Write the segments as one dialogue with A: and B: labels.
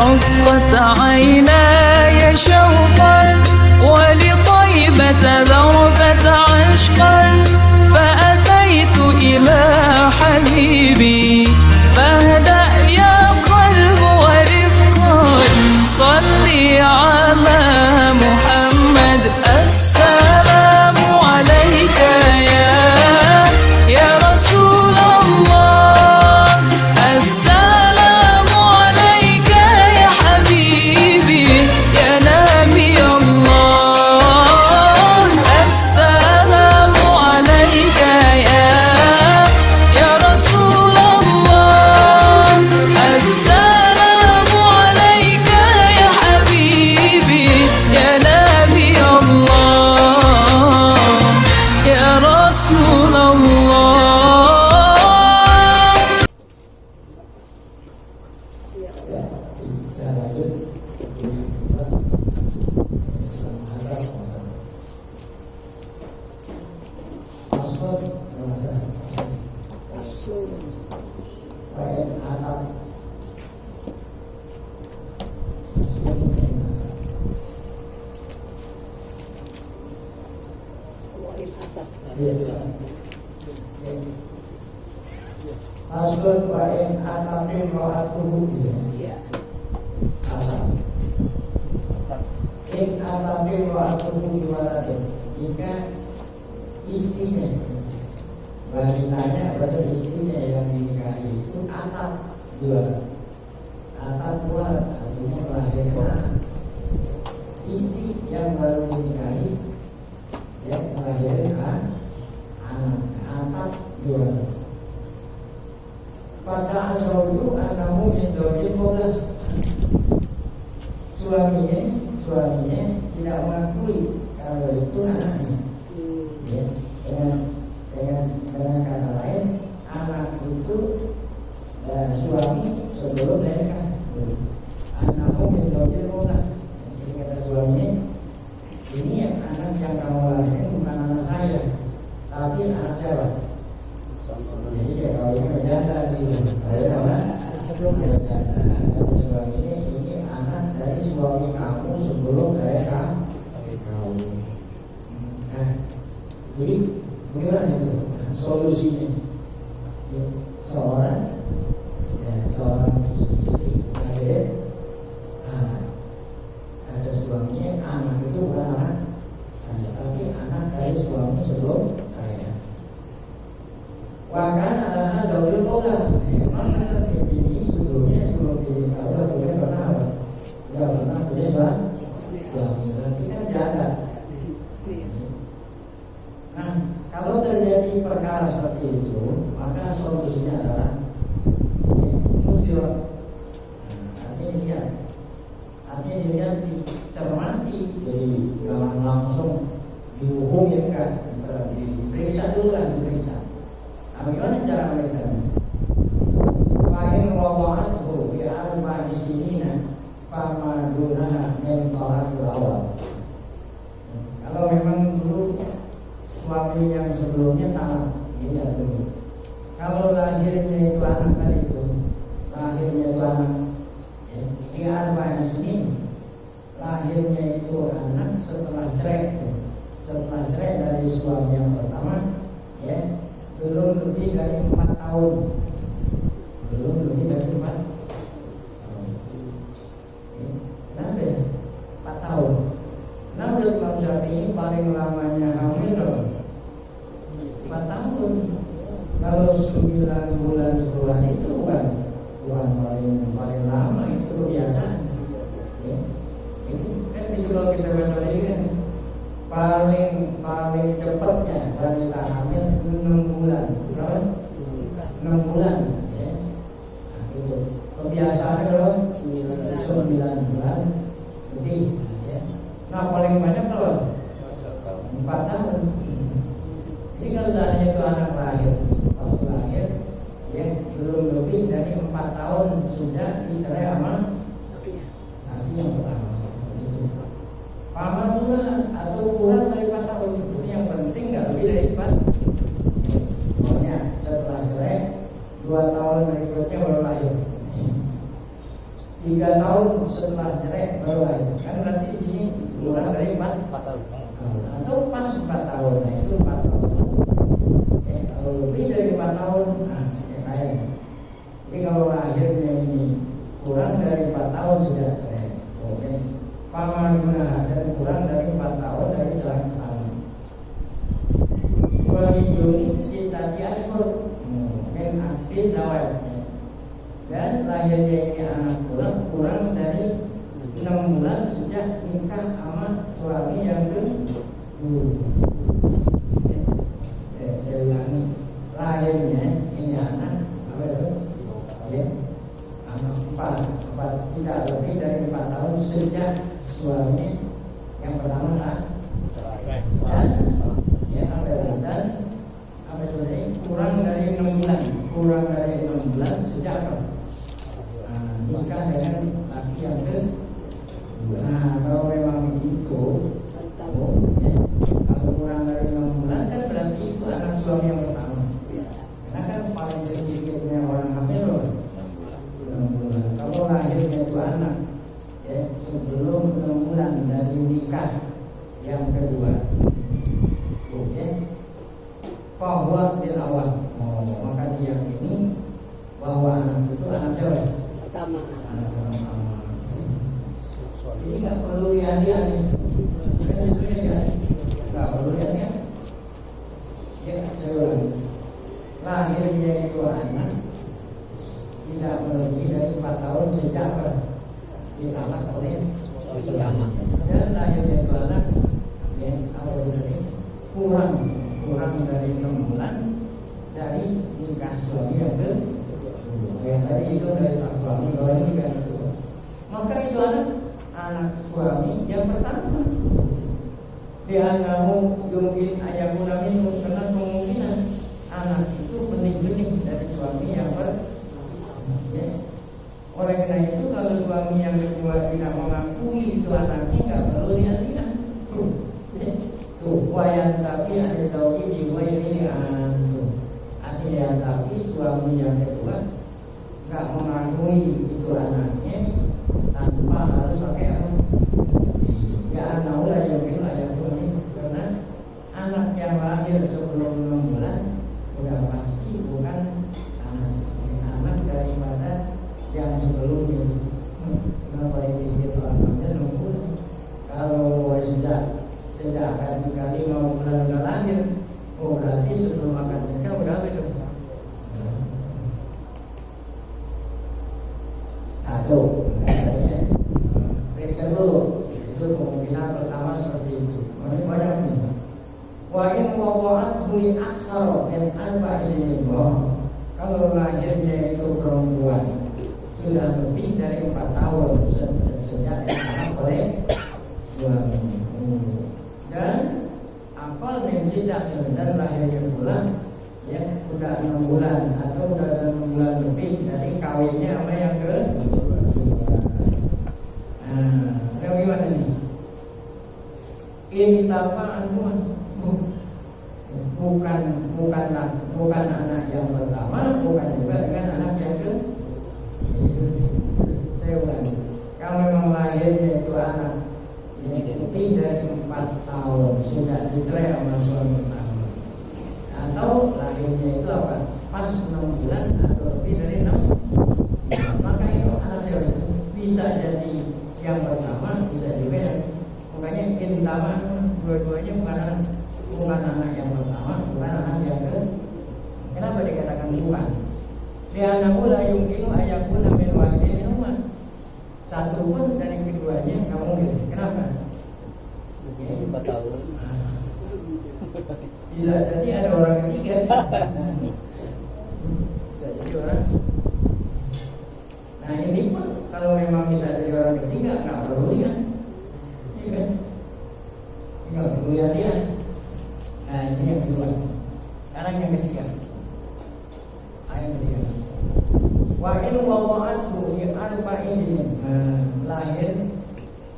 A: رقت عيناي شوقا ولطيبة ذرفت عشقا فأتيت إلى حبيبي فاهدأ يا قلب ورفقا صلي على محمد السلام عليك يا رسول الله السلام عليك يا حبيبي يا نبي الله السلام عليك يا رسول الله السلام عليك يا حبيبي يا نبي الله يا رسول الله.
B: Kita lanjut Aslun wa in anamin ro'atuhu asal in anamin ro'atuhu diwalatin jika istrinya wanitanya atau istrinya yang dinikahi itu anak dua anak dua artinya melahirkan istri yang baru dinikahi yang melahirkan anak dua pada asal anahu min zawjin mudah suaminya tidak mengakui kalau itu anaknya ya, dengan kata lain anak itu suami sebelum menikah anahu min zawjin mudah jadi kata suaminya ini anak yang kamu lahirkan bukan anak saya tapi anak siapa? Jadi kayak kalau ini berjanda gitu, sebelum berjanda kata suaminya ini anak dari suami kamu sebelum saya kawin. Nah, jadi bagaimana itu solusinya? Seorang istri lahir anak, kata suaminya anak itu bukan anak saya, tapi anak dari suami sebelum saya. Bahkan adalah zaujul maulah. Memang kata ini sebelumnya sebelum dinikah udah pernah punya suami. Berarti kan janda. Nah, kalau terjadi perkara seperti itu, maka solusinya adalah muncul. Artinya dia dicermati, jadi jangan langsung dihukum ya kan, diperiksa dulu lah diperiksa. Bagaimana cara melihatnya? Fa'in rawa'atuhu bi'arba isinina famadunah min talaqil awal. Kalau memang dulu suami yang sebelumnya talak, iya dulu. Kalau lahirnya itu anak tadi itu, lahirnya itu anak bi'arba isinina, lahirnya itu anak setelah cerai dari suami yang pertama, ya. Belum lebih dari 4 tahun. Kenapa ya? 4 tahun. Nah, menurut Imam Syafi'i paling lamanya hamil 4 tahun. Kalau 9 bulan sebulan itu bukan paling lama, itu kebiasaan. Ya. Itu kan kalau kita baca ini kan paling cepatnya wanita hamil 6 bulan, 6 bulan, ya. Nah, itu kebiasaannya kalau 9 bulan lebih, ya. Nah paling banyak kalau 4 tahun. Jadi kalau seandainya itu anak lahir, waktu lahir, ya belum lebih dari 4 tahun sudah dicerai sama laki yang pertama. Pamanlah atau kurang dari 4 tahun, yang penting nggak lebih dari 4. Pokoknya setelah cerai 2 tahun berikutnya baru lahir. 3 tahun setelah cerai baru lahir, kan berarti di sini kurang dari 4 tahun. Atau pas 4 tahun, nah itu 4 tahun. Kalau lebih dari 4 tahun, nah yang lain. Jadi kalau lahirnya ini kurang dari 4 tahun sudah cerai. Oke. Pamanuna dan kurang dari 4 tahun dari jalan pertama. Waliduni sitati ashur min akdi zawaj. Dan lahirnya ini anak kurang dari 6 bulan sejak nikah sama suami yang kedua. Saya ulangi, lahirnya ini anak apa itu? Ya, anak 4 tidak lebih dari 4 tahun sejak suami yang pertama dan ya dan apa sebenarnya kurang dari 6 bulan sejak apa? Nikah dengan laki yang kedua. Nah, kalau memang itu, kalau kurang dari 6 bulan kan berarti itu anak suami yang pertama. Karena kan paling sedikitnya orang hamil 6 bulan. Kalau lahirnya itu anak, ya, sebelum 6 bulan dari nikah yang kedua, ya, bahwa bil awal, maka diyakini bahwa anak itu anak siapa? Pertama. Ini nggak perlu lihat-lihat nih. Nggak perlu lihat-lihat. Ya, saya ulangi. Lahirnya itu anak tidak melebihi dari 4 tahun sejak ditalak oleh pertama. Dan lahirnya itu anak, ya, apa tadi? Kurang dari 6 bulan dari nikah suami yang kedua. Yang tadi itu dari suami, kalau ini kan itu. Maka itu anak suami yang pertama. Dianahu yungkin ayakuna minum, karena kemungkinan anak itu benih-benih dari suami yang pertama. Ya. Oleh karena itu kalau suami yang kedua tidak mengakui itu anaknya, nggak perlu lihat-lihat. Tuh, wayan tapi ada tauhid di wayan antum. Artinya tapi suami yang kedua nggak mengakui itu anaknya tanpa harus pakai apa? Ya anaulah yang bilang ayat ini, karena anak yang lahir sebelum 6 bulan udah pasti bukan anak daripada yang sebelumnya. Kenapa ini itu anaknya 6 bulan? Kalau sejak kali 5 bulan udah lahir, oh berarti sebelum akan nikah udah habis. Atau periksa dulu, itu kemungkinan pertama seperti itu. Ini banyak nih. Wa in wawa'at huli aksar dan alba izin kalau lahirnya itu perempuan sudah lebih dari 4 tahun sejak dianak oleh suami. Dan apal menjidak dan lahirnya pula ya udah 6 bulan atau udah 6 bulan lebih dari kawinnya sama yang kedua. Nah, gimana nih? Intapa bukan anak yang pertama, bukan juga dengan anak yang kedua. Saya ulangi, kalau memang lahirnya itu anak yang lebih dari 4 tahun sudah dicerai sama suami pertama, atau lahirnya itu apa? Pas 6 bulan atau lebih dari 6, maka itu anak itu bisa jadi yang pertama, bisa juga yang makanya intama dua-duanya bukan anak yang pertama, bukan anak yang kedua. Kenapa dikatakan bukan? Lihat la yumkinu ayakuna min wahidin minhuma. Satu pun dari keduanya nggak mungkin. Kenapa? Jadi 4 tahun. Bisa jadi ada orang ketiga. Bisa jadi orang. Nah ini pun kalau memang bisa jadi orang ketiga nggak perlu lihat, iya kan? Nggak perlu lihat. Nah ini yang kedua. Sekarang yang ketiga. Ayat ketiga. Wa in wada'athu li arba'i sinin. Lahir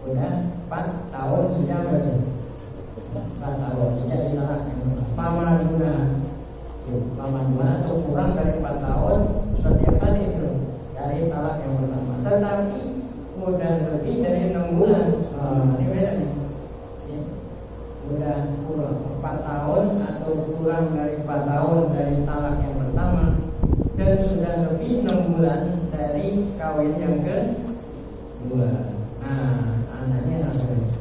B: udah 4 tahun sejak berarti 4 tahun sejak ditalak. Paman guna atau kurang dari 4 tahun setiap kali itu dari talak yang pertama. Tetapi 4 tahun atau kurang dari 4 tahun dari talak yang pertama dan sudah lebih 6 bulan dari kawin yang kedua. Nah, anaknya langsung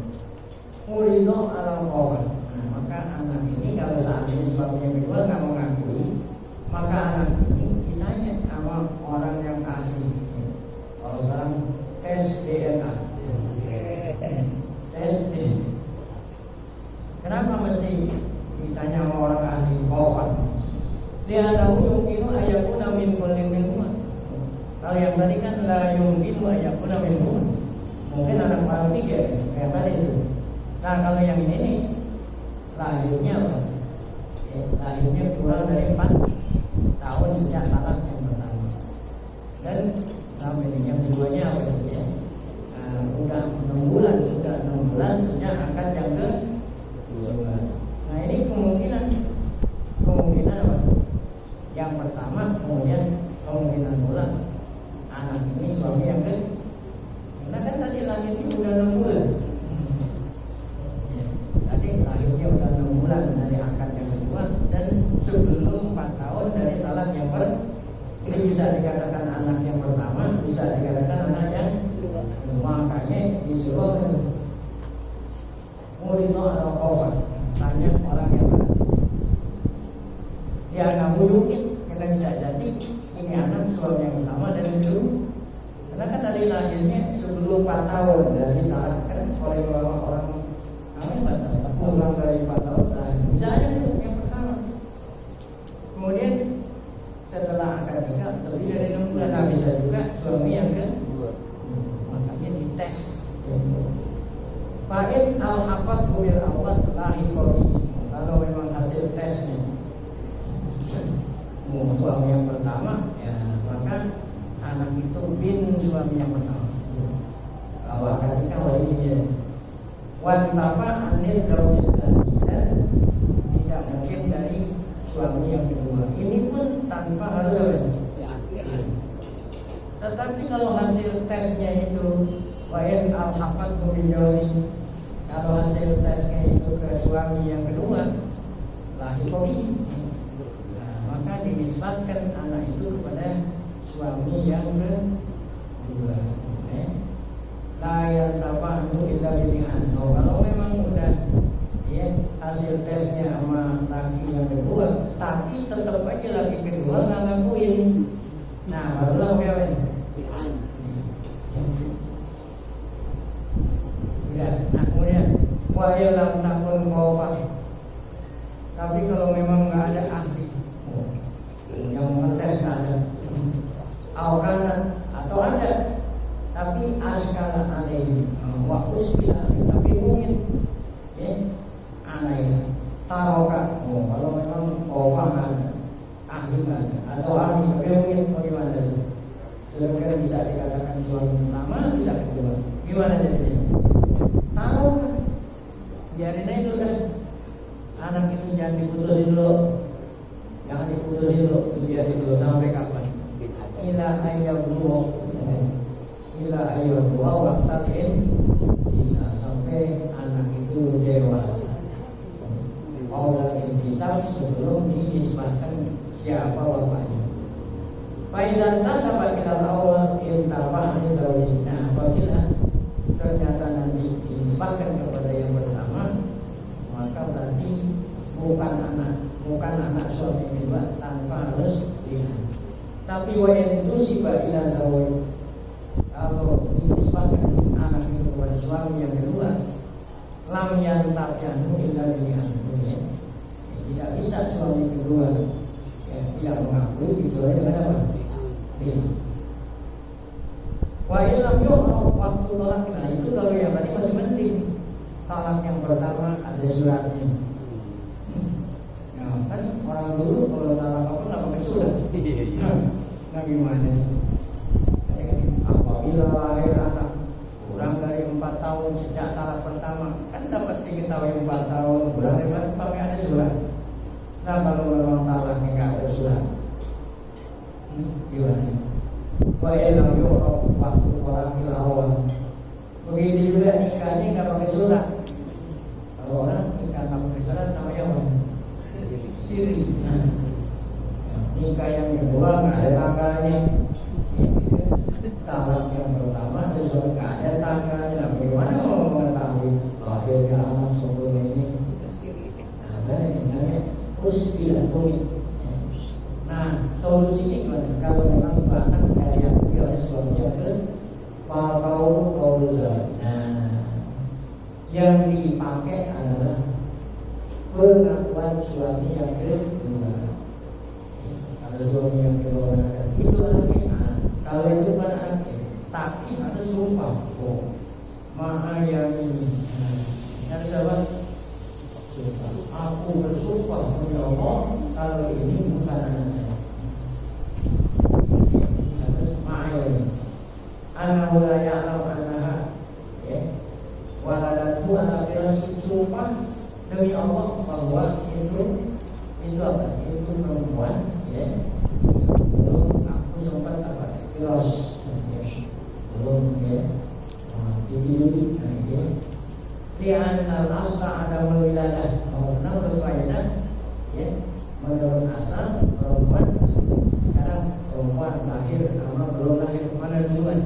B: Murido alam kawan. Nah, maka anak ini kalau saat ini suaminya kedua nggak mau ngakui, maka anak ini ditanya sama orang yang ahli. Kalau sekarang tes DNA, tes DNA. Kenapa mesti ditanya sama orang ahli kawan? Dia tahu mungkin ayakuna min kulli minhum. Kalau yang tadi kan la yumkinu ayakuna minhum. Mungkin anak paling tiga kayak tadi itu. Nah kalau yang ini nih lahirnya apa? Lahirnya kurang dari 4 tahun sejak talak yang pertama. Dan sampai yang keduanya apa itu ya? Udah 6 bulan sejak akad yang kedua. Nah ini kemungkinan apa? Yang pertama kemudian kemungkinan pula anak ini suami yang kedua. Karena kan tadi lahirnya udah 6 bulan. Tadi lahirnya udah 6 bulan dari akad yang kedua dan sebelum 4 tahun dari talak yang pertama. Ini bisa dikatakan anak yang pertama, bisa dikatakan anak yang kedua. Makanya disuruh Murino atau Kofar tanya orang yang berarti. Ya nggak mungkin karena bisa jadi ini anak suami yang pertama dan kedua. Karena kan dari lahirnya sebelum 4 tahun dari talak kan oleh orang kurang dari 4 tahun lahir. Bisa aja yang pertama. Kemudian setelah akad nikah lebih dari 6 bulan, nah bisa juga suami yang kedua. Makanya dites. Fa'in al-hafad bil awal lahikoni. Kalau memang hasil tesnya suami yang pertama, ya maka anak itu bin suami yang pertama. Kalau akad nikah walinya wantapa anil zawjil dan tidak mungkin dari suami yang kedua. Ini pun tanpa harus. Tetapi kalau hasil tesnya itu wain al-hafad bil kalau hasil tesnya itu ke suami yang kedua lahikobi, maka dinisbatkan anak itu kepada suami yang kedua. Layan apa anu illa bilihan. Kalau memang udah ya hasil tesnya sama laki yang kedua, tapi tetap aja laki kedua nggak ngakuin. Nah barulah kawin. Ya, nah kemudian wahai lam takun kawfah. Tapi kalau memang nggak ada ahli yang mengetes ada, atau ada tapi askala alaihi wa usbila alaihi, tapi mungkin ya aneh taroka. Kalau memang kofah ada ahli ada atau ahli tapi mungkin bagaimana itu kira-kira bisa dikatakan suami pertama bisa kedua, gimana jadinya? Taroka biarin aja dulu kan, anak itu jangan diputusin dulu, biar dulu sampai kapan? Ila ayat dua waktu bisa sampai anak itu dewasa. Aula intisab sebelum dinisbatkan siapa bapaknya. Faidan tasaba ila aula intaba anil. Nah, apabila ternyata nanti dinisbatkan kepada yang pertama, maka berarti bukan anak suami kedua tanpa harus lihat. Tapi wa itu siba ila zawaj. Kalau dinisbatkan anak itu kepada suami yang kedua, lam yantabjanu illa bilihan. Tidak bisa suami kedua tidak mengakui kecuali dengan apa? Wa illam yu'raf waktu talak. Nah itu kalau yang tadi masih penting. Talak yang pertama ada suratnya. Nah kan orang dulu kalau talak apa nggak pakai surat. Nah gimana? Apabila lahir anak kurang dari 4 tahun sejak talak pertama, kan dapat diketahui 4 tahun kurang dari 4 pakai ada surat. Nah kalau memang talaknya nggak ada surat, gimana? Wailam yu'raf waktu talakil awal. Begitu juga nikahnya nggak pakai surat. Kalau orang nikah nggak pakai surat namanya apa? suami nggak ada tanggalnya, bagaimana mau mengetahui lahirnya anak sempurna ini? Nah, kan ini namanya usilah rumit. Nah, solusi ini gimana? Kalau memang itu anak dari yang dia oleh suaminya ke kau dulu. Nah, yang dipakai adalah pengakuan suami yang kedua. Kalau suami yang kedua itu anaknya, kalau itu kan anaknya, tapi ada sumpah. Oh, maha yang ini, yang sahabat sumpah. Aku bersumpah demi Allah, kalau ini bukan anak saya. Harus maha yang ini. Anak wilayah anak-anak, waladatu anak firasy sumpah demi Allah bahwa itu apa? Itu perempuan, ya. Belum aku sempat apa? Kiros, belum ya. Didilih, ya. Lihat al-asla ada wilayah, karena berfaedah, ya. Menurut asal perempuan, sekarang perempuan lahir, nama belum lahir, mana duluan?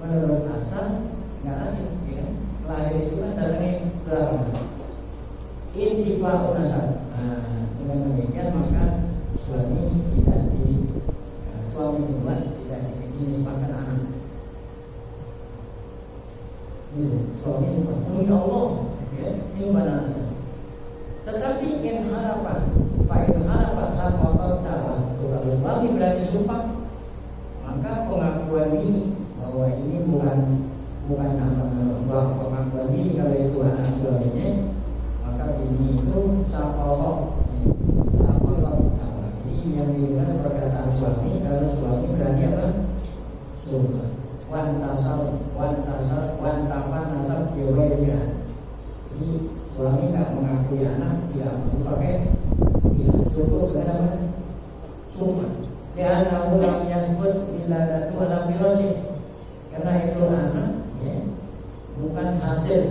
B: Menurut asal nggak lahir, ya. Lahir itu kan datangnya belakang. Intifa'un nasab. Dengan demikian maka suami kedua tidak dinisbahkan anak. Suami demi Allah, ya, ini mana nasab. Tetapi in harapan sama dakwah, kalau suami berani sumpah, maka pengakuan ini bahwa ini bukan pengakuan ini kalau itu anak suaminya, maka ini itu sapolok. Ini yang didengar perkataan suami kalau suami berani apa? Sumpah. Wantapan nasab jawabnya. Jadi suami nggak mengakui anak, tidak perlu pakai, ya cukup dengan sumpah. Dia anak ulang yang sebut bila datu alam biologi, karena itu anak, ya, bukan hasil,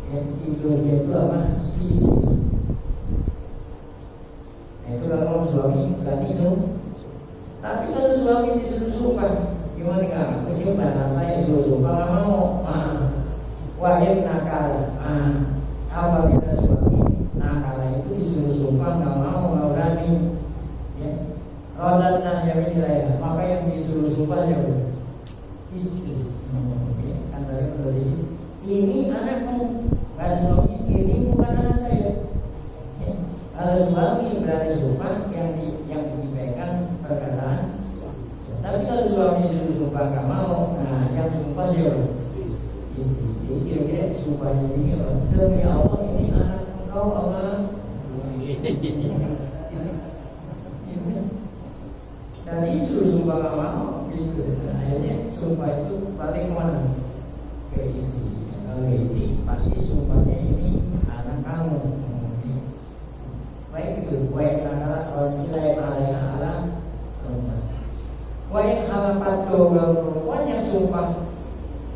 B: ya, itu apa? Sisi. Itu kalau suami berani sumpah. Tapi kalau suami disuruh sumpah, gimana kan? Bagaimana saya suruh sumpah nggak mau? Wahid nakal. Apabila suami nakal itu disuruh sumpah nggak mau berani, ya. Rodatnya yang wilayah, maka yang disuruh sumpah jauh istri. Kan dari kondisi ini anakmu, kan suami ini bukan anak saya. Kalau suami berani sumpah yang dipegang perkataan. Tapi kalau suami disuruh sumpah nggak mau, nah yang sumpah siapa? Istri. Jadi kira-kira sumpahnya ini demi Allah ini anak engkau Allah. Dari suruh sumpah nggak mau, gitu. Akhirnya sumpah itu balik kemana? Ke istri. Kalau istri pasti sumpahnya ini anak kamu. Baik itu, baik adalah nilai ala rumah. Baik halapat perempuan yang sumpah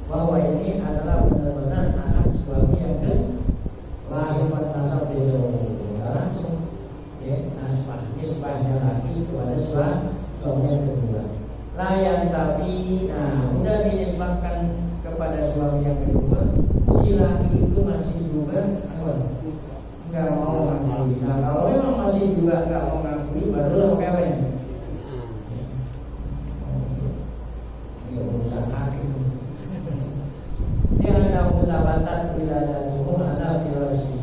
B: bahwa ini adalah benar-benar anak suami yang lahir nasab itu langsung, ya, nisbahnya lagi kepada suami yang kedua. Layan tapi, udah dinisbahkan kepada suami yang kedua, si laki itu masih juga apa? Nggak mau mengakui. Nah, kalau memang masih juga nggak mau mengakui, barulah apa ini? Ini urusan hakim. Dia ada musabatan bila ada tuh ada violasi.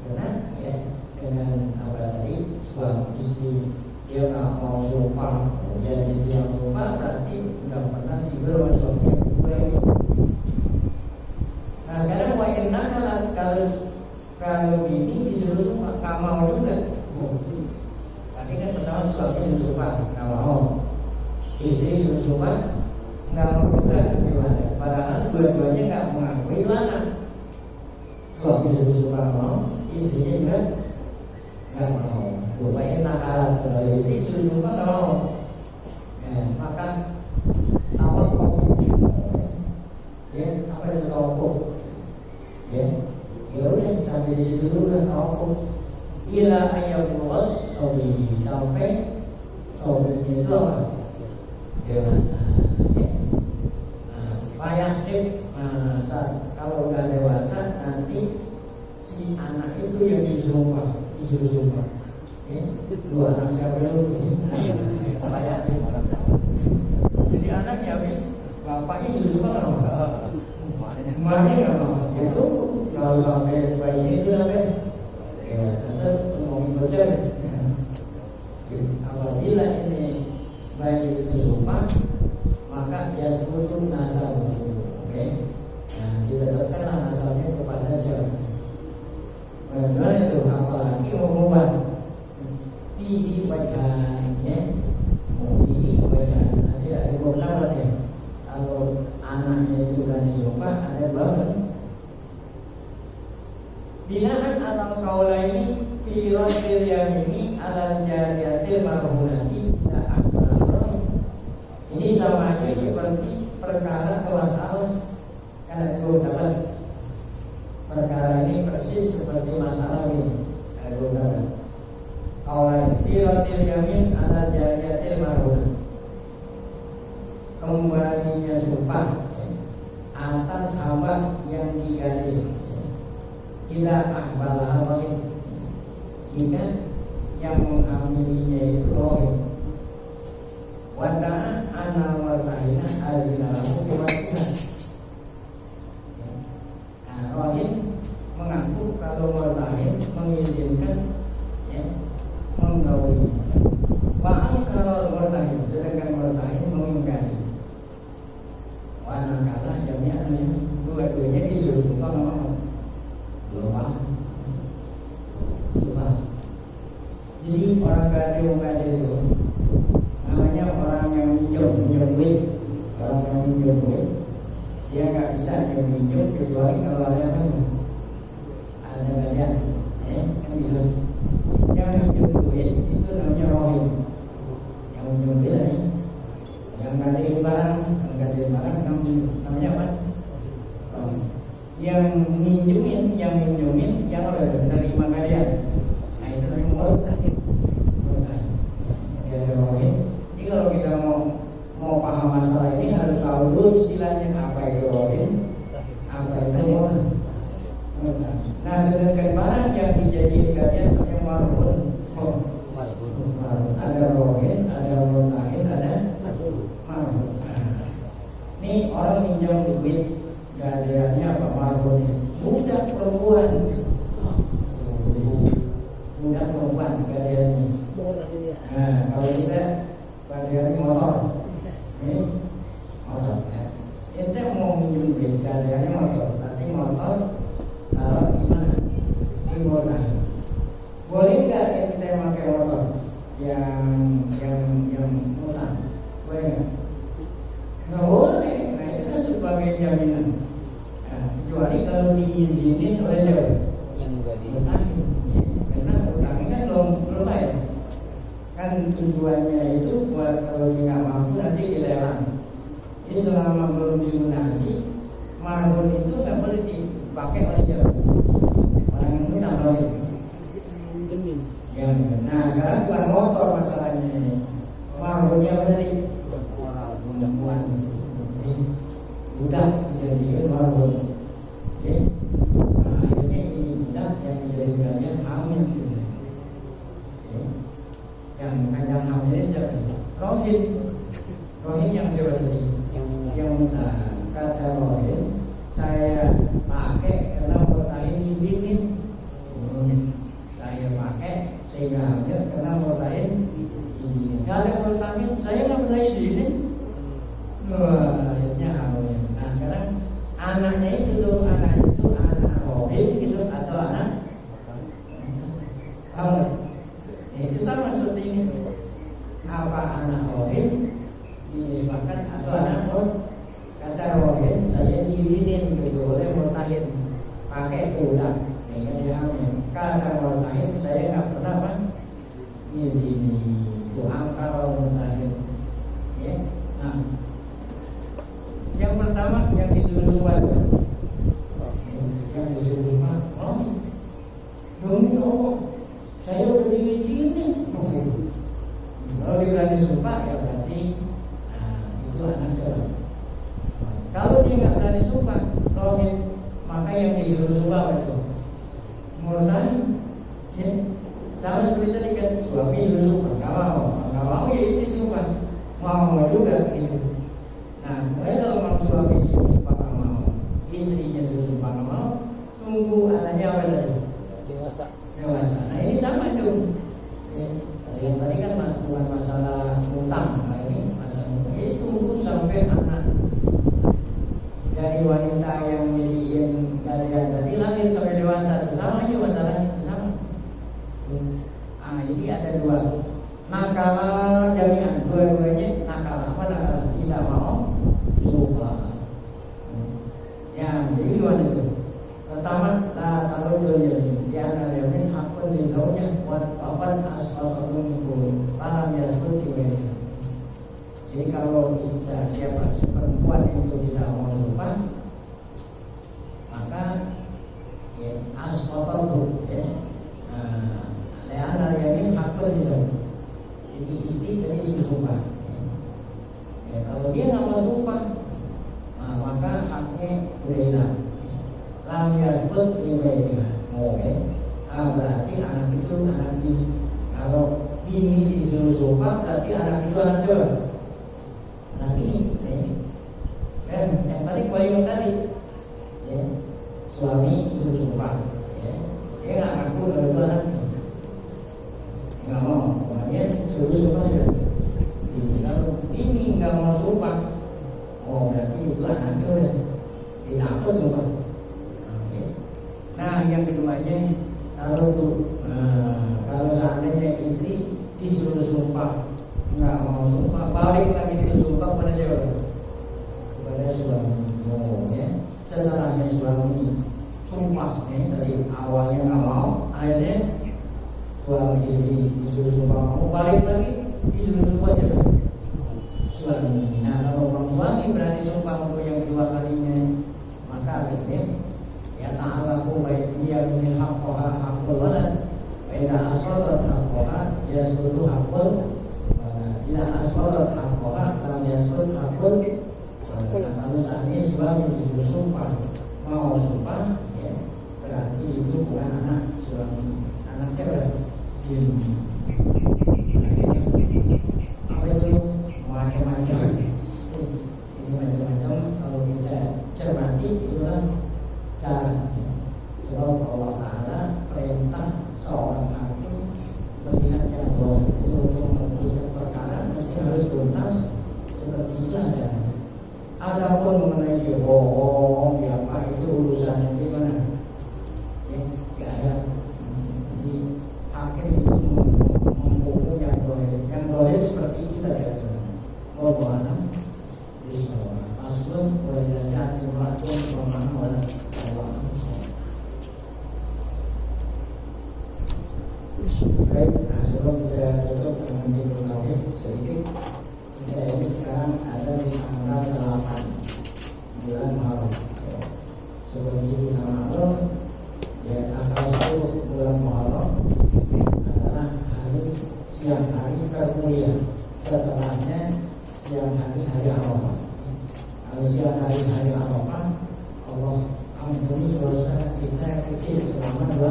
B: Karena ya dengan apa tadi suami istri dia nggak mau sumpah, kemudian istri yang sumpah berarti nggak pernah tidur sama suami yang kedua ini. Nah sekarang wajibnya kalau ini disuruh sumpah nggak mau juga. Tapi kan pertama suami disuruh sumpah nggak mau, istri suruh sumpah nggak mau juga, gimana? Padahal dua-duanya nggak mengakui lana. Suami suruh sumpah nggak mau, istrinya juga nggak mau. Rupanya nakalan kalau istri suruh sumpah nggak mau. Maka tawakuf, ya apa itu tawakuf? Ya udah sampai di situ dulu kan tawakuf. Ila ayyabullah sobi, sampai sobinya itu apa? dewasa. Ya. Pak Yasin, kalau udah dewasa nanti si anak itu yang disuruh sumpah. Ya. Dua anak siapa dulu? Pak Yasin. Jadi anaknya bapaknya disuruh sumpah nggak? Emaknya nggak mau. Itu kalau sampai bayi itu sampai tetap mau bocor. Apabila ini bayi itu sumpah, maka dia sekutu nasab. Oke, nah ditetapkanlah nasabnya kepada siapa? Bagaimana itu? Apalagi mengubah diibaikan, ya, diibaikan. Nanti ada beberapa deh. Kalau anaknya itu berani sumpah, ada dua kan? Binaan atau kaulaini firasir yamini ala jariyatil marhunati tidak akbar roh. Ini sama aja seperti perkara masalah. Karena itu dapat perkara ini persis seperti masalah ini. Ada beberapa. Kaulaini firasir yamin ala jariyatil marhunati. Kembalinya sumpah atas hamba yang digadai. Tidak akbal rohim. Jika yang mengamilinya itu rohim. Wada'ah ana wartahina alinalahu kematian. Nah, rohim mengaku kalau wartahin mengizinkan, ya, menggauli. Wa'al kalau wartahin, sedangkan wartahin mengingkari. Wana kalah jamnya dua-duanya disuruh sumpah ngomong. Belum paham. Jadi orang gade itu namanya orang yang minjem duit. Orang yang minjem duit, dia nggak bisa minjem kecuali kalau ada bagian, kan gitu. Yang minjem duit itu namanya rohim. Yang minjem duit, yang gade barang namanya apa? Yang minjemin, yang udah menerima kalian. Nah itu namanya murtahid. Jadi kalau kita mau paham masalah ini harus tahu dulu istilahnya apa itu rohim, apa itu murtahid. Nah sedangkan barang yang dijadikan kalian yang marhun, ada rohim, ada murtahid, ada marhun. Ini orang minjam duit, gadeannya apa marhunnya? Budak perempuan gadeannya. Nah kalau kita gadeannya motor, ini motor. Kita mau minjem duit, gadeannya motor. Tapi motor taruh di mana? Di motor. Boleh nggak kita pakai motor yang murah? Boleh nggak? Nggak boleh. Nah itu kan sebagai jaminan. Nah, kecuali kalau diizinin oleh siapa? Yang enggak diizinin. Karena utangnya kan belum bayar. Kan tujuannya itu buat kalau dia nggak mampu nanti dilelang. Jadi selama belum dilunasi, marhun itu nggak boleh dipakai oleh siapa? Orang yang itu nggak boleh. Yang nah sekarang bukan motor masalahnya ini. Marhunnya dari perempuan, budak dijadikan marhun. Akhirnya ini budak yang dijadikannya hamil. Yang kandang hamil ini rohim. Rohim yang coba tadi, yang kata rohim saya pakai karena murtahin izinin. Saya pakai sehingga hamil karena murtahin izinin. Kalau murtahin saya nggak pernah izinin. Akhirnya hamil. Nah sekarang anaknya itu anak rohim gitu atau anak hamil. Itu sama seperti ini. Apa anak rohim dinisbahkan atau anak kata rohim saya diizinin gitu oleh murtahin pakai ulang sehingga dia hamil. Kata murtahin saya nggak pernah kan izinin itu kalau murtahin. Ya. Nah yang pertama yang disuruh buat rohim demi Allah saya udah diizinin. Kalau dia berani sumpah ya berarti berani sumpah rohim, maka yang disuruh sumpah itu mulai ya. Sama seperti tadi kan, suami disuruh sumpah, nggak mau ya istri sumpah, mau juga gitu. Nah, kalau suami disuruh sumpah nggak mau, istrinya disuruh sumpah nggak mau, tunggu anaknya apa tadi? Dewasa. Nah ini sama itu. Yang tadi kan bukan masalah utang, nah ini masalah utang. Ini tunggu sampai anak dari wanita yang menjadi kalian tadi lahir sampai dewasa, sama juga masalahnya sama. Jadi ada dua nakal jami'an, dua-duanya nakal. Apa nakal? Tidak mau sumpah. Ya, jadi gimana itu? Pertama, kalau dia anak yang hakun di tahunnya buat papan asal tertentu, malam ya seperti ini. Jadi kalau siapa perempuan itu tidak mau sumpah, maka ya asal tertentu, ya. Anak yang hakun di tahun. Jadi istri tadi sudah sumpah. Ya, kalau dia nggak mau sumpah, maka haknya udah hilang. Lam yasbut liwaiha. Oke. Berarti anak itu anak bini. Kalau bini disuruh sumpah, berarti anak itu anak siapa? Anak bini. Kan yang tadi bayang tadi. Ya. Suami disuruh sumpah. Ya. Dia nggak ngaku kalau itu anak. Nggak mau. Makanya suruh sumpah juga. Kalau bini nggak mau sumpah, berarti itu anak itu ya. Tidak apa sumpah. Nah, yang keduanya kalau seandainya istri disuruh sumpah nggak mau sumpah, balik lagi itu sumpah pada siapa? Kepada suami. Ya. Setelahnya suami sumpah, dari awalnya nggak mau, akhirnya suami istri disuruh sumpah mau, balik lagi disuruh sumpah siapa? Suami. Nah, kalau orang suami berani sumpah untuk yang kedua kalinya, maka akhirnya ya ta'alaku baik dia min haqqaha haqqul walad wa idza asradat haqqaha yasrudu haqqul walad. Idza asradat haqqaha lam yasrud haqqul walad. Kalau seandainya suami disuruh sumpah mau sumpah, ya berarti itu bukan anak suami, anak cewek. Apa itu macam-macam? Ini macam-macam kalau kita cermati itulah cara. Sebab Allah Ta'ala perintah seorang hakim melihat yang bohong itu untuk memutuskan perkara mesti harus tuntas, seperti itu saja. Adapun mengenai dia bohong, ya apa itu urusannya gimana? Ya. Jadi hakim itu menghukum yang boleh seperti itu tadi. Bagaimana? Bismillah. Aslun wajahnya imratun pemahaman. Baik, sebelum kita tutup dengan judul tauhid sedikit, kita ini sekarang ada di tanggal 8 bulan Muharram. Sebelum kita maklum, ya tanggal 10 bulan Muharram adalah siang hari termulia. Setelahnya siang hari Arafah. Kalau siang hari Arafah, Allah ampuni dosa kita kecil selama 2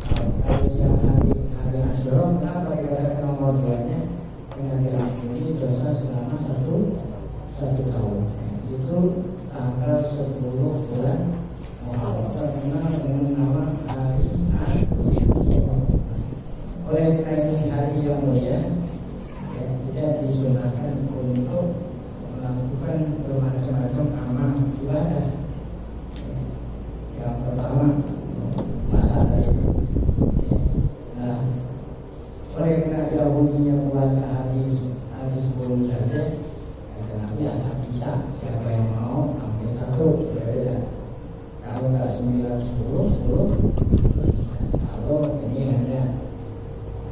B: tahun. Kalau siang hari Asyura, kenapa dikatakan nomor 2-nya dengan diampuni dosa selama 1 tahun? Itu tanggal 10 bulan Muharram, terkenal dengan nama hari Asyura. Oleh karena ini hari yang mulia, ya, kita disunahkan untuk melakukan bermacam-macam amal ibadah. Yang pertama, puasa dari oleh karena dahulunya puasa hari 10 saja, Nabi asal bisa siapa yang mau ambil 1 sudah beda. Kalau nggak 9, 10. Kalau ini hanya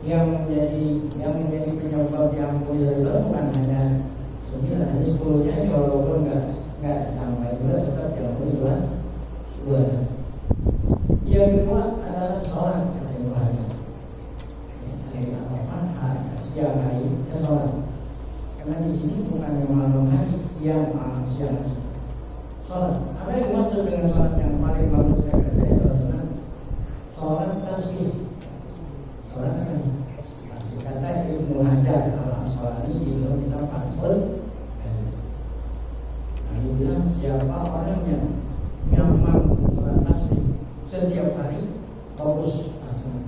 B: yang menjadi penyebab diampuni dari Allah bukan hanya 9, hanya 10-nya. Walaupun nggak ditambah juga tetap diampuni 2. Yang kedua adalah sholat. Siang hari kita sholat, karena di sini bukan malam hari, siang. sholat. Apa yang dimaksud dengan sholat yang paling bagus saya katakan? Sholat tasbih. Sholat apa? Kata Ibnu Hajar al-Asqalani di dalam kitab Fathul Bari. Dia bilang siapa orang yang mampu sholat tasbih setiap hari bagus asal.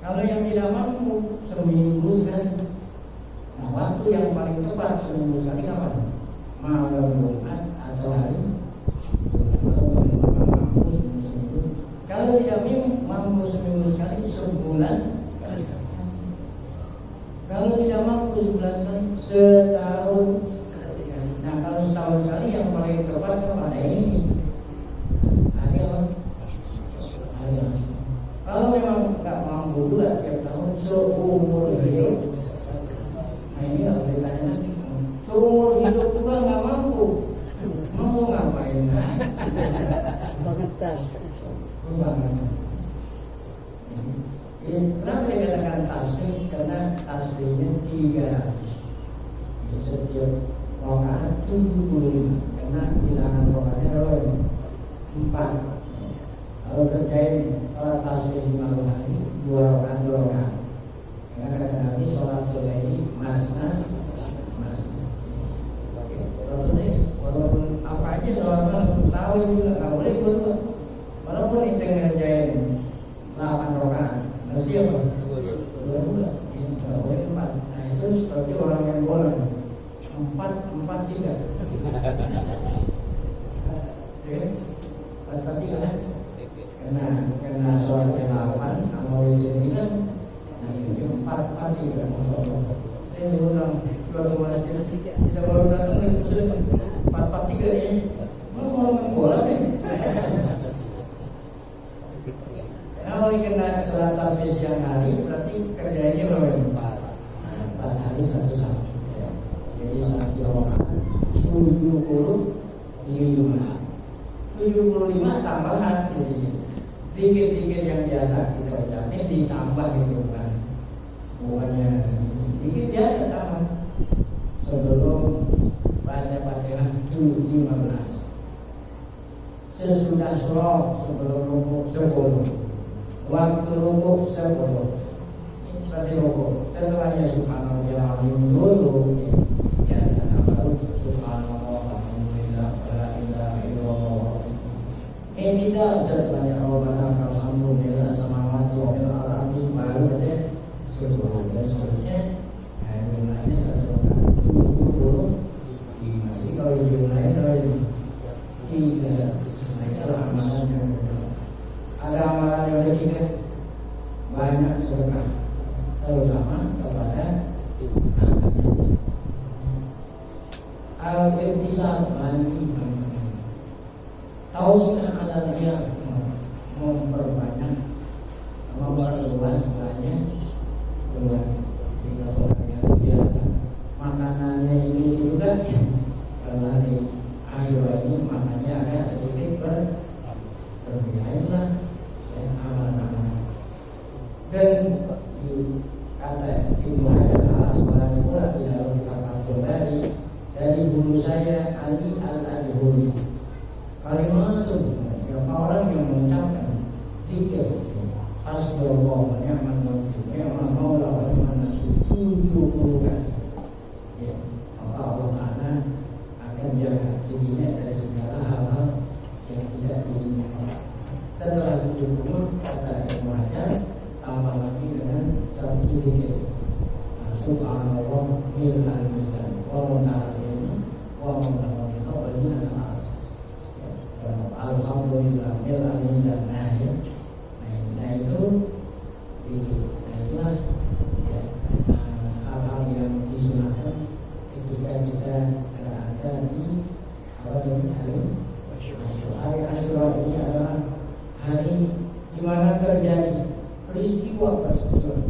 B: Kalau yang tidak mampu seminggu sekali. Nah, waktu yang paling tepat seminggu sekali kapan? Malam Jumat atau hari atau mampu seminggu. Kalau tidak mampu seminggu sekali, sebulan sekali. Kalau tidak mampu sebulan sekali, setahun sekali. Nah, kalau setahun sekali yang paling tepat kapan? Ini hari apa? Hari Asur. Kalau memang nggak mampu bulan tiap tahun seumur hidup, nah ini nggak boleh tanya lagi. Seumur hidup juga nggak mampu, mau ngapain?
C: Bangetan.
B: Kenapa dikatakan tasbih? Karena tasbihnya 300. Setiap rakaat 75. Karena bilangan rakaatnya 4. Kalau kerjain sholat tasbih 5 hari 2 rakaat. Karena kata Nabi sholat ini masna. Walaupun apa aja sholat tahu juga nggak boleh ikut. Walaupun itu ngerjain 8 rakaat, masih apa? 2 nggak boleh 4. Nah itu seperti orang yang bola 4-4-3. Pas tadi kan? Karena sholat yang 8 amal ini kan, nah itu 4-4-3. Saya diundang suatu masjid, kita baru datang itu 4-4-3 ya. Mau main bola nih. Kalau kena sholat tasbih siang hari, berarti kerjanya berapa? 4 hari 1 satu. Jadi 1 rakaat 75 tambahan. Jadi dikit-dikit yang biasa kita ucapin ditambah gitu kan. Bukannya dikit biasa tambah. Sebelum baca Fatihah 15. Sesudah sholat sebelum rukuk 10. Waktu rukuk 10. Seperti rukuk. Setelahnya subhanallah dulu biasa baru subhanallah alhamdulillah la ilaha illallah. Tidak setelahnya Rabbana alhamdulillah samawati wa fil ardi baru ada sesuatu dan seterusnya. Nah, jumlahnya 170. Jadi kalau jumlahnya dari 3. Nah, itu amalan yang kedua. Ada amalan yang ketiga, banyak sedekah, terutama kepada al-ibtisam mandi. Tausnya alalnya memperbanyak, memperluas banyak keluar. Jika orang yang biasa makanannya ini juga, kalau hari Asyura ini makannya agak sedikit berlebihan dan aman-aman. Dan kata Ibnu Hajar al-Asqalani pula di dalam kitab Fathul Bari, dari guru saya Ali Al-Adhuri, kalimat itu siapa orang yang mengucapkan zikir hasbunallah wa ni'mal wakil, ni'mal maula wa ni'mal nasir 70 kali, ya, maka Allah Ta'ala akan jaga dirinya dari segala hal-hal yang tidak diinginkan. Setelah 70 kata Ibnu Hajar, tambah lagi dengan 1 zikir, subhanallah mil'al mizan wa muntahalil wa muntahalil wa jinal a'ad, alhamdulillah mil'al mizan. Nah itu zikir. Nah itulah ya, hal-hal yang disunahkan ketika kita berada di hari Asyura. Hari Asyura ini adalah hari di mana terjadi peristiwa persetujuan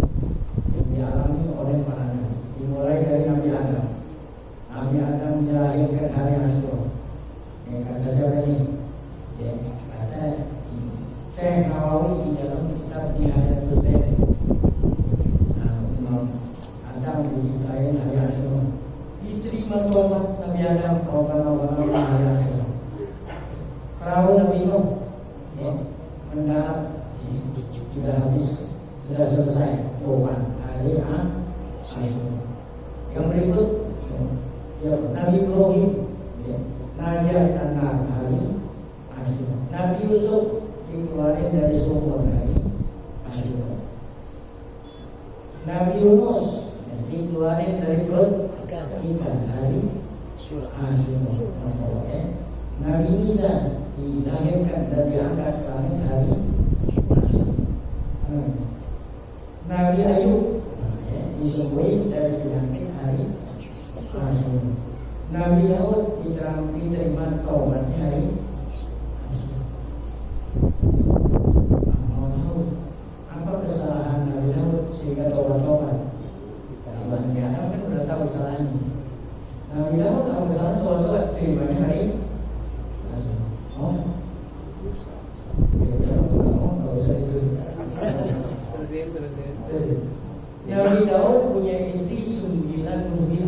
B: yang dialami oleh para nabi. Dimulai dari Nabi Adam. Nabi Adam dilahirkan hari Asyura. Yang kata siapa ini? Ya, kata Syekh Nawawi di dalam kitab Nihayatul Tauhid. Nah, Imam Adam diciptain hari Asyura. Diterima Tuhan Nabi Adam Rabbana hari Asyura. perahu Nabi Nuh ya, mendarat sudah habis, sudah selesai bukan hari Asyura. Yang berikut ya, Nabi Ibrahim ya, Nadia dan hari Asyura. Nabi Yusuf dikeluarin dari sumur hari Asyura. Nabi Yunus ya, dikeluarin dari perut ikan hari Asyura ya. Nabi Isa dilahirkan dan diangkat ke langit hari Asyura. Nabi Ayub ya, disembuhin dari penyakit hari Asyura. Nabi Daud diterima taubatnya hari Asyura. Mau tahu apa kesalahan Nabi Daud sehingga taubat-taubat? Nabi Adam kan udah tahu kesalahannya. Nabi Daud tahu kesalahan taubat-taubat terimanya hari Asyura. Oh, ya udah nggak usah ditulis. Nabi Daud punya istri 99.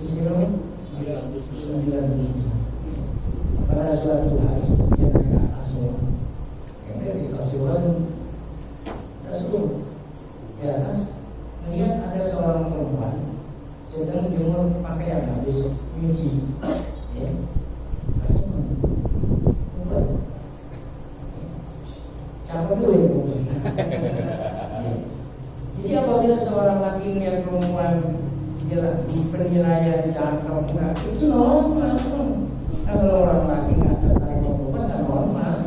B: Istri 99. Pada suatu hari dia naik ke atas rumah. Dia di atas Rasul di atas melihat ada seorang perempuan sedang jemur pakaian habis nyuci. Ya. Cakep dulu ya. Jadi apabila seorang laki melihat perempuan penyerayan cakep enggak, itu normal. Nah, kalau orang laki nggak tertarik perempuan nggak normal.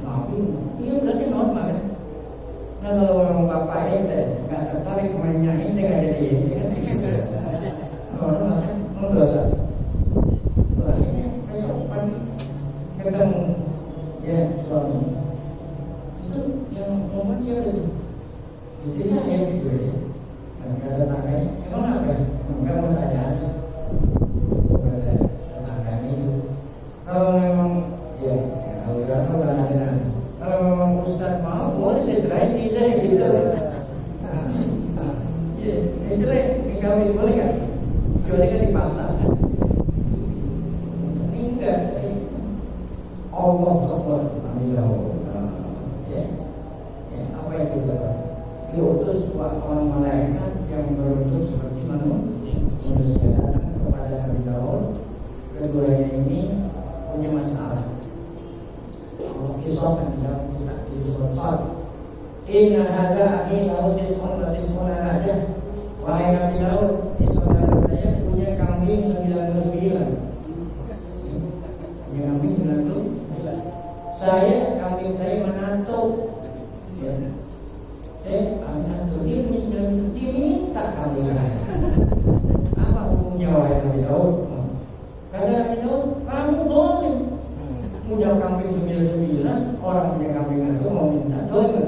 B: Nabi, iya berarti normal ya. Nah, kalau orang bapak nggak tertarik mainnya ini nggak ada dia, normal kan, mendosa. Akhirnya besok pagi ketemu ya suami itu yang perempuan siapa itu? Istri saya gitu ya. Nggak ada tangganya, emang apa? Enggak mau tanya aja. Nggak ada tangganya itu. Kalau memang ya kalau kan ada. Kalau memang Ustaz mau, boleh saya cerai bisa gitu. Ya, cerai kawin boleh nggak? Kecuali kan dipaksa. Ini enggak. Allah Akbar. Amin. Ya, apa itu teman? Diutus orang malaikat yang berbentuk seperti manusia datang kepada Nabi Daud. Keduanya ini punya masalah. Allah kisahkan dalam kitab Al-Qur'an. Inna hadza akhi lahu tis'un wa tis'una raja. Wahai Nabi Daud, saudara saya punya kambing 99. Punya kambing 99. Kambing saya menantu. Ya. Saya menantu dia punya 99. Diminta kambing saya. Apa hukumnya wahai Nabi Daud? Kata Nabi Daud, kamu boleh punya kambing 99, orang punya kambing itu mau minta boleh.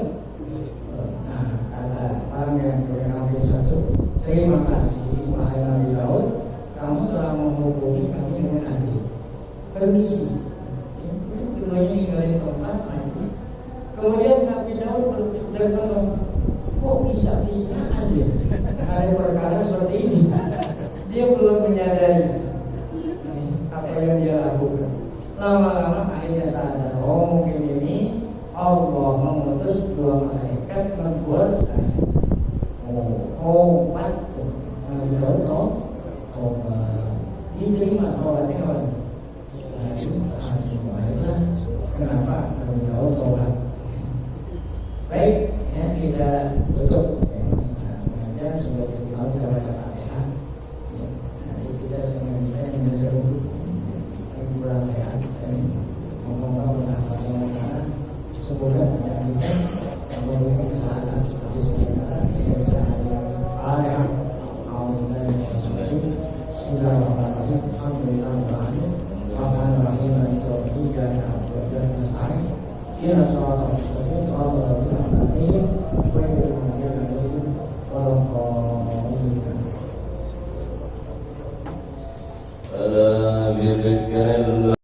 B: Nah, kata orang yang punya kambing satu, terima kasih wahai Nabi Daud, kamu telah menghukumi kami dengan adil. Permisi. Keduanya ninggalin tempat mandi. Kemudian Nabi Daud berkata, kok bisa-bisaan ya ada perkara seperti ini? Dia belum menyadari apa yang dia lakukan. Lama-lama akhirnya sadar, oh mungkin ini Allah mengutus dua malaikat membuat saya. Obat Nabi Daud tobat. Diterima tobatnya oleh kenapa Nabi Daud tobat. Baik, ya, kita tutup mengajar sebelum kita baca Fatihah. Ya, nanti kita semuanya dengan seluruh kurang sehat. Moga-moga berkah semoga kita yang memberikan kesehatan seperti sekarang kita bisa hadir. Bismillahirrahmanirrahim. Alhamdulillahirrahmanirrahim. Rahmanirrahim. Maliki yaumiddin. Iyyaka na'budu wa iyyaka nasta'in. Ihdinas siratal mustaqim. Shiratal ladzina an'amta 'alaihim